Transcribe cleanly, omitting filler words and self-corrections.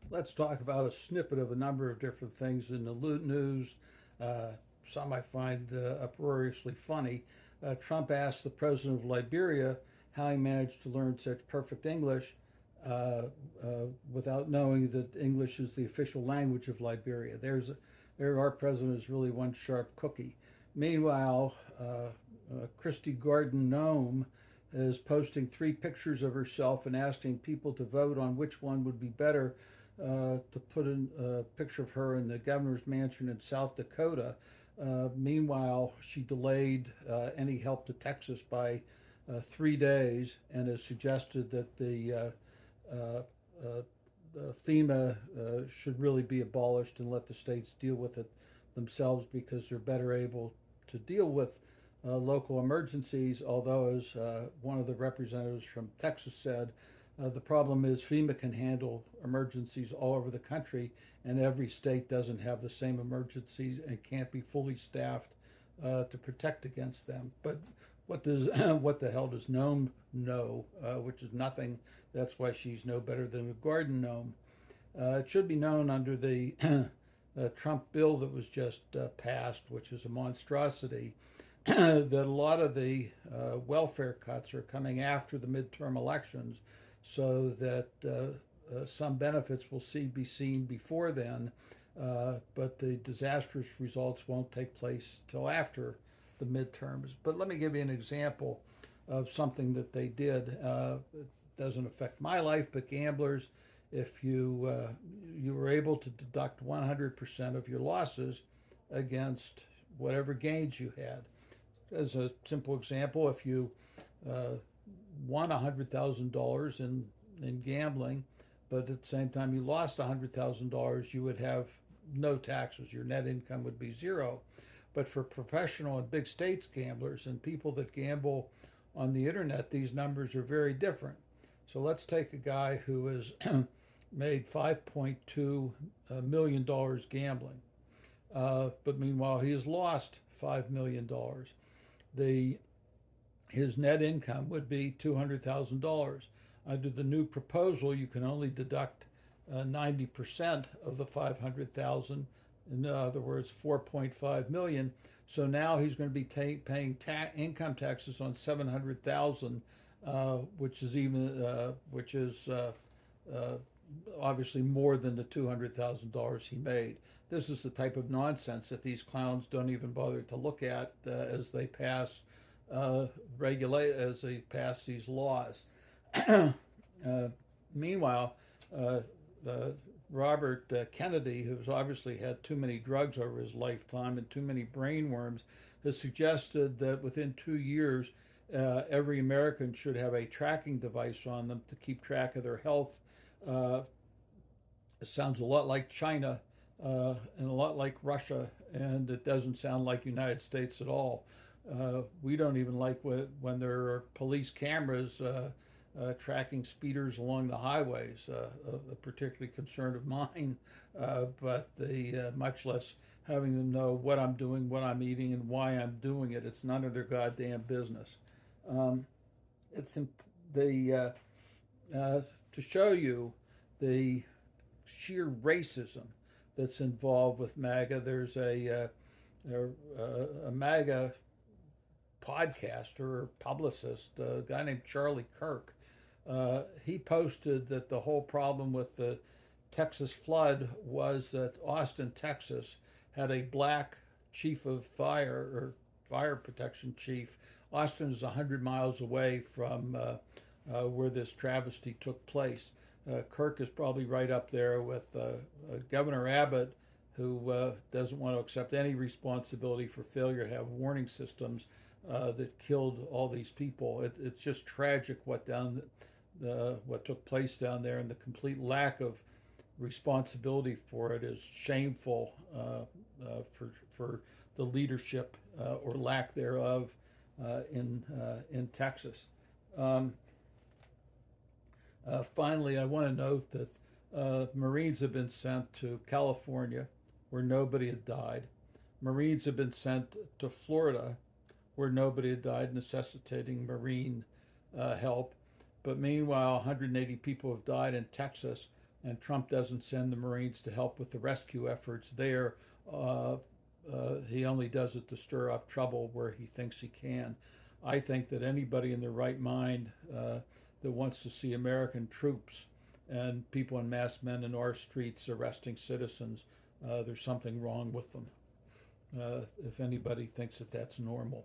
Let's talk about a snippet of a number of different things in the news. Uh, some I find uproariously funny. Trump asked the president of Liberia how he managed to learn such perfect English without knowing that English is the official language of Liberia. There, our president is really one sharp cookie. Meanwhile, Christy Gordon Gnome is posting three pictures of herself and asking people to vote on which one would be better to put in a picture of her in the governor's mansion in South Dakota. Meanwhile, she delayed any help to Texas by 3 days and has suggested that the uh, uh, FEMA should really be abolished and let the states deal with it themselves because they're better able to deal with local emergencies. Although, as one of the representatives from Texas said, the problem is FEMA can handle emergencies all over the country, and every state doesn't have the same emergencies and can't be fully staffed to protect against them. But what does what the hell does Gnome know? Which is nothing. That's why she's no better than a garden gnome. It should be known under the Trump bill that was just passed, which is a monstrosity, that a lot of the welfare cuts are coming after the midterm elections, so that some benefits will be seen before then, but the disastrous results won't take place till after the midterms. But let me give you an example of something that they did. It doesn't affect my life, but gamblers, if you were able to deduct 100% of your losses against whatever gains you had. As a simple example, if you uh, won $100,000 in gambling, but at the same time you lost $100,000, you would have no taxes. Your net income would be zero. But for professional and big states gamblers and people that gamble on the internet, these numbers are very different. So let's take a guy who has made $5.2 million gambling, but meanwhile he has lost $5 million. The His net income would be $200,000. Under the new proposal, you can only deduct 90% of the 500,000. In other words, 4.5 million. So now he's going to be paying income taxes on 700,000, which is uh, obviously more than the $200,000 he made. This is the type of nonsense that these clowns don't even bother to look at as they pass these laws. uh, Meanwhile, uh, uh, Robert Kennedy, who's obviously had too many drugs over his lifetime and too many brain worms, has suggested that within 2 years, every American should have a tracking device on them to keep track of their health. Uh, it sounds a lot like China and a lot like Russia, and it doesn't sound like the United States at all. We don't even like when there are police cameras tracking speeders along the highways, a particularly concern of mine, but much less having them know what I'm doing, what I'm eating, and why I'm doing it. It's none of their goddamn business. Um, it's the To show you the sheer racism that's involved with MAGA. There's a MAGA podcaster or publicist, a guy named Charlie Kirk. He posted that the whole problem with the Texas flood was that Austin, Texas, had a black chief of fire or fire protection chief. Austin is 100 miles away from where this travesty took place. Kirk is probably right up there with Governor Abbott, who doesn't want to accept any responsibility for failure to have warning systems that killed all these people. It's just tragic what took place down there, and the complete lack of responsibility for it is shameful for the leadership or lack thereof in Texas. Um, Finally, I want to note that Marines have been sent to California, where nobody had died. Marines have been sent to Florida, where nobody had died, necessitating Marine help. But meanwhile, 180 people have died in Texas, and Trump doesn't send the Marines to help with the rescue efforts there. He only does it to stir up trouble where he thinks he can. I think that anybody in their right mind that wants to see American troops and people in mass men in our streets arresting citizens, there's something wrong with them. If anybody thinks that that's normal.